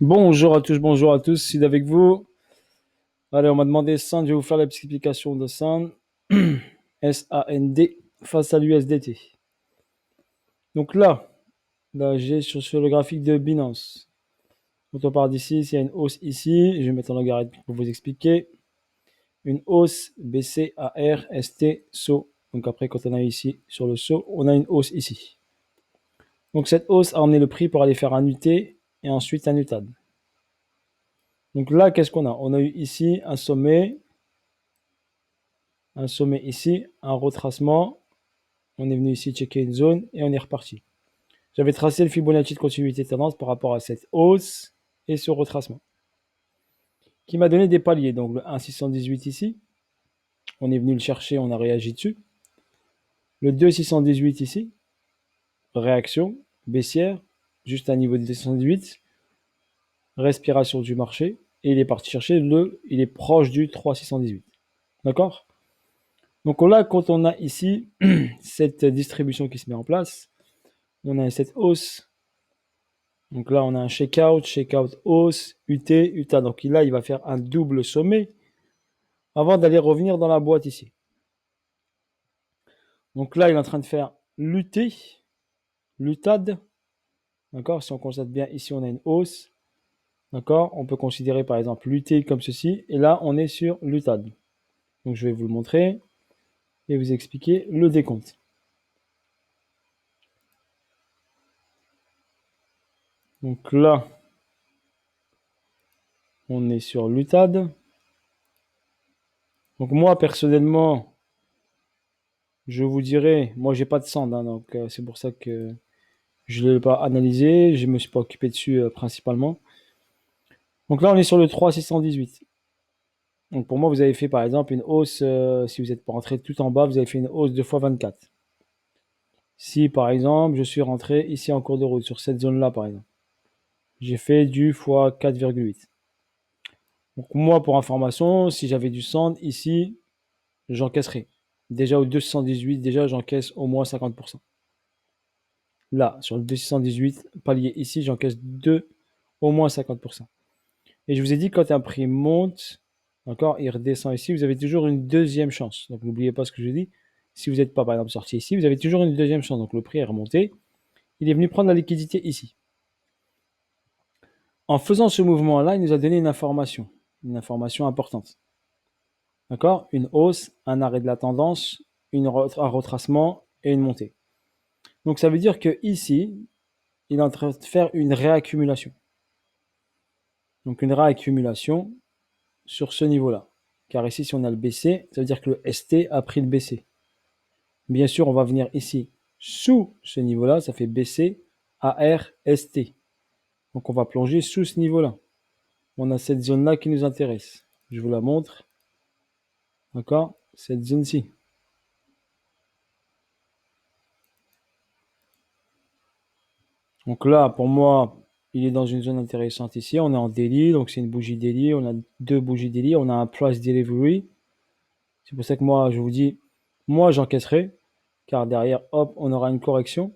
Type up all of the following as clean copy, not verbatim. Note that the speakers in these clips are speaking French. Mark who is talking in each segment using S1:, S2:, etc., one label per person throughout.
S1: Bonjour à tous, Sid avec vous. Allez, on m'a demandé Sand, je vais vous faire l'explication de Sand, S-A-N-D, face à l'USDT. Donc là j'ai sur le graphique de Binance. Quand on part d'ici, s'il y a une hausse ici, je vais mettre en logarithme pour vous expliquer. Une hausse BC, AR, ST, SO. Donc après, quand on a ici sur le SO, on a une hausse ici. Donc cette hausse a emmené le prix pour aller faire un UT et ensuite un UTAD. Donc là, qu'est-ce qu'on a? On a eu ici un sommet ici, un retracement. On est venu ici checker une zone et on est reparti. J'avais tracé le Fibonacci de continuité de tendance par rapport à cette hausse et ce retracement qui m'a donné des paliers. Donc le 1,618 ici, on est venu le chercher, on a réagi dessus. Le 2,618 ici, réaction baissière, juste à niveau de 218, respiration du marché, et il est parti chercher il est proche du 3,618. D'accord? Donc là, quand on a ici cette distribution qui se met en place, on a cette hausse. Donc là, on a un checkout, hausse, UT, UTA. Donc là, il va faire un double sommet avant d'aller revenir dans la boîte ici. Donc là, il est en train de faire l'UT, l'UTAD. D'accord? Si on constate bien, ici, on a une hausse. D'accord? On peut considérer par exemple l'UT comme ceci. Et là, on est sur l'UTAD. Donc je vais vous le montrer et vous expliquer le décompte. Donc là, on est sur l'UTAD. Donc moi, personnellement, je vous dirais, moi, j'ai pas de sand, hein, donc c'est pour ça que je ne l'ai pas analysé, je ne me suis pas occupé dessus principalement. Donc là, on est sur le 3,618. Donc pour moi, vous avez fait par exemple une hausse, si vous n'êtes pas rentré tout en bas, vous avez fait une hausse 2 fois 24. Si par exemple, je suis rentré ici en cours de route, sur cette zone-là par exemple, j'ai fait du fois 4,8. Donc moi, pour information, si j'avais du sand ici, j'encaisserais. Déjà au 218, déjà j'encaisse au moins 50%. Là, sur le 218, palier ici, j'encaisse au moins 50%. Et je vous ai dit, quand un prix monte, d'accord, il redescend ici, vous avez toujours une deuxième chance. Donc n'oubliez pas ce que je dis. Si vous n'êtes pas, par exemple, sorti ici, vous avez toujours une deuxième chance. Donc le prix est remonté. Il est venu prendre la liquidité ici. En faisant ce mouvement-là, il nous a donné une information importante. D'accord? Une hausse, un arrêt de la tendance, un retracement et une montée. Donc ça veut dire que ici, il est en train de faire une réaccumulation. Donc une réaccumulation sur ce niveau-là. Car ici, si on a le BC, ça veut dire que le ST a pris le BC. Bien sûr, on va venir ici sous ce niveau-là, ça fait BC, AR, ST. Donc on va plonger sous ce niveau-là. On a cette zone-là qui nous intéresse. Je vous la montre. D'accord? Cette zone-ci. Donc là, pour moi, il est dans une zone intéressante ici. On est en daily, donc c'est une bougie daily. On a deux bougies daily. On a un price delivery. C'est pour ça que moi, je vous dis, moi, j'encaisserai. Car derrière, hop, on aura une correction.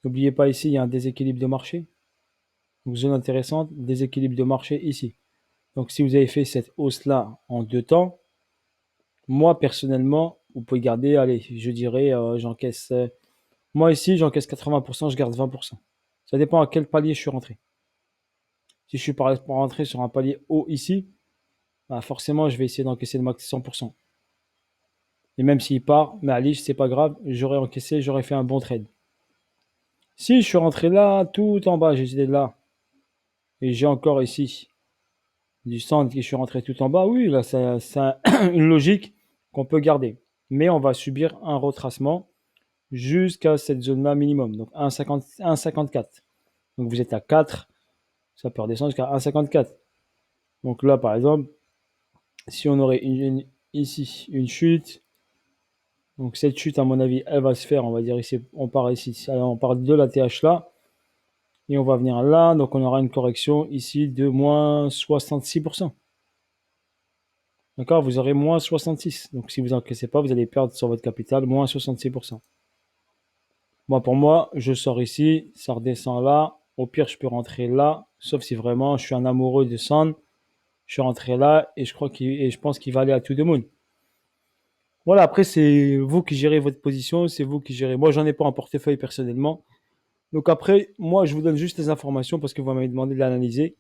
S1: N'oubliez pas ici, il y a un déséquilibre de marché. Donc zone intéressante, déséquilibre de marché ici. Donc si vous avez fait cette hausse-là en 2 temps, moi personnellement, vous pouvez garder, allez, je dirais, j'encaisse. Moi ici, j'encaisse 80%, je garde 20%. Ça dépend à quel palier je suis rentré. Si je suis par exemple rentré sur un palier haut ici, bah forcément, je vais essayer d'encaisser le max 100%. Et même s'il part, mais allez, c'est pas grave, j'aurais encaissé, j'aurais fait un bon trade. Si je suis rentré là, tout en bas, j'étais là, et j'ai encore ici du centre qui je suis rentré tout en bas, oui, là, c'est une logique qu'on peut garder. Mais on va subir un retracement jusqu'à cette zone-là minimum, donc 1,54. Donc vous êtes à 4, ça peut redescendre jusqu'à 1,54. Donc là, par exemple, si on aurait ici une chute, donc cette chute, à mon avis, elle va se faire, on va dire ici, on part ici, alors on part de la TH là, et on va venir là, donc on aura une correction ici de moins 66%. D'accord? Vous aurez moins 66. Donc si vous n'encaissez pas, vous allez perdre sur votre capital moins 66%. Moi, pour moi, je sors ici, ça redescend là. Au pire, je peux rentrer là sauf si vraiment je suis un amoureux de Sun. Je suis rentré là et je pense qu'il va aller à To The Moon. Voilà, après, c'est vous qui gérez votre position, c'est vous qui gérez. Moi, j'en ai pas en portefeuille personnellement. Donc après, moi, je vous donne juste les informations parce que vous m'avez demandé de l'analyser.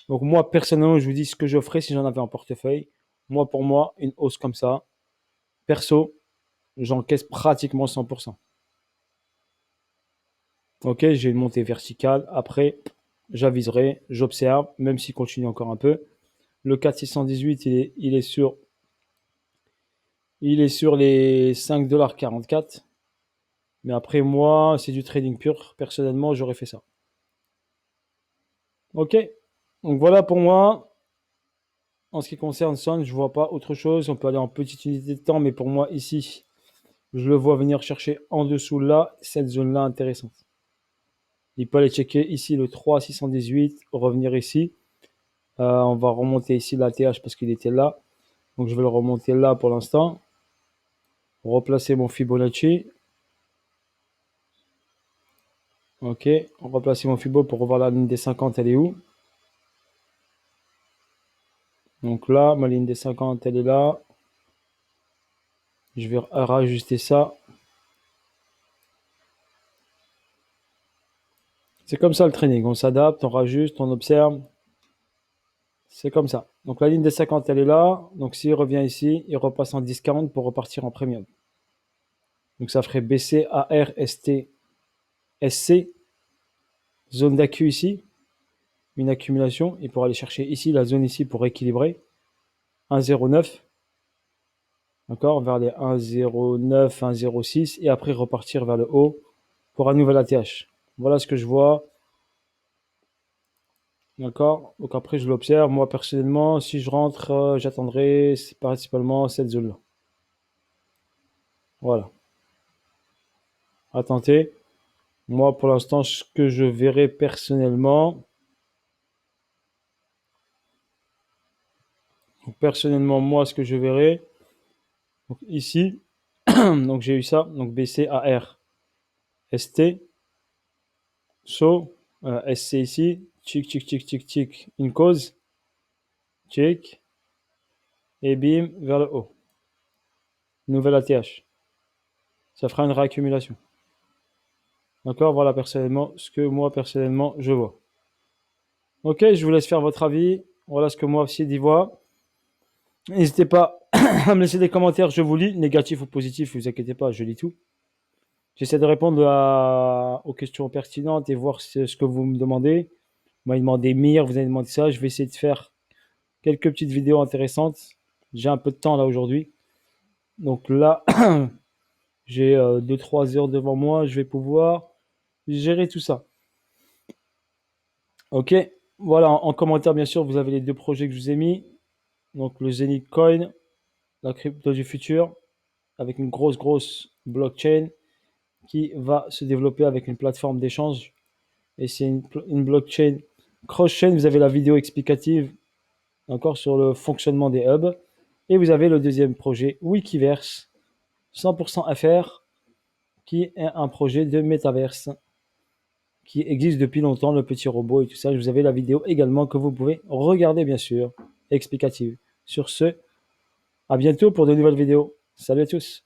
S1: Donc moi, personnellement, je vous dis ce que je ferais si j'en avais en portefeuille. Moi, pour moi, une hausse comme ça, perso, j'encaisse pratiquement 100%. Ok, j'ai une montée verticale. Après, j'aviserai, j'observe, même s'il continue encore un peu. Le 4618, il est sur les 5,44 $. Mais après, moi, c'est du trading pur. Personnellement, j'aurais fait ça. Ok. Donc voilà pour moi. En ce qui concerne Son, je vois pas autre chose. On peut aller en petite unité de temps, mais pour moi, ici, je le vois venir chercher en dessous là, cette zone-là intéressante. Il peut aller checker ici le 3,618, revenir ici. On va remonter ici l'ATH parce qu'il était là. Donc je vais le remonter là pour l'instant. Replacer mon Fibonacci. Ok, replacer mon Fibo pour revoir la ligne des 50, elle est où? Donc là, ma ligne des 50, elle est là. Je vais rajuster ça. C'est comme ça le trading. On s'adapte, on rajuste, on observe. C'est comme ça. Donc la ligne des 50, elle est là. Donc s'il revient ici, il repasse en discount pour repartir en premium. Donc ça ferait BC, AR, ST, SC. Zone d'accu ici. Une accumulation. Et pour aller chercher ici, la zone ici pour équilibrer. 1,09. D'accord, vers les 1,09, 1,06. Et après repartir vers le haut pour un nouvel ATH. Voilà ce que je vois. D'accord. Donc après, je l'observe. Moi, personnellement, si je rentre, j'attendrai principalement cette zone-là. Voilà. À tenter. Moi, pour l'instant, ce que je verrai personnellement, moi, ce que je verrai, donc ici, donc j'ai eu ça, donc BC, AR, ST, SO, SC ici, tic, tic, tic, tic, tic, une cause, tic, et bim, vers le haut. Nouvelle ATH. Ça fera une réaccumulation. D'accord, voilà personnellement ce que moi personnellement je vois. Ok, je vous laisse faire votre avis. Voilà ce que moi aussi d'y vois. N'hésitez pas à me laisser des commentaires, je vous lis, négatifs ou positifs, ne vous inquiétez pas, je lis tout. J'essaie de répondre aux questions pertinentes et voir ce que vous me demandez. Vous m'avez demandé Mire, vous avez demandé ça. Je vais essayer de faire quelques petites vidéos intéressantes. J'ai un peu de temps là aujourd'hui. Donc là, j'ai 2-3 heures devant moi. Je vais pouvoir gérer tout ça. Ok. Voilà, en commentaire, bien sûr, vous avez les deux projets que je vous ai mis. Donc le Zenith Coin, la crypto du futur, avec une grosse blockchain qui va se développer avec une plateforme d'échange. Et c'est une blockchain cross-chain. Vous avez la vidéo explicative encore sur le fonctionnement des hubs. Et vous avez le deuxième projet Wikiverse 100% FR qui est un projet de métaverse qui existe depuis longtemps, le petit robot et tout ça. Vous avez la vidéo également que vous pouvez regarder bien sûr, explicative. Sur ce, à bientôt pour de nouvelles vidéos. Salut à tous.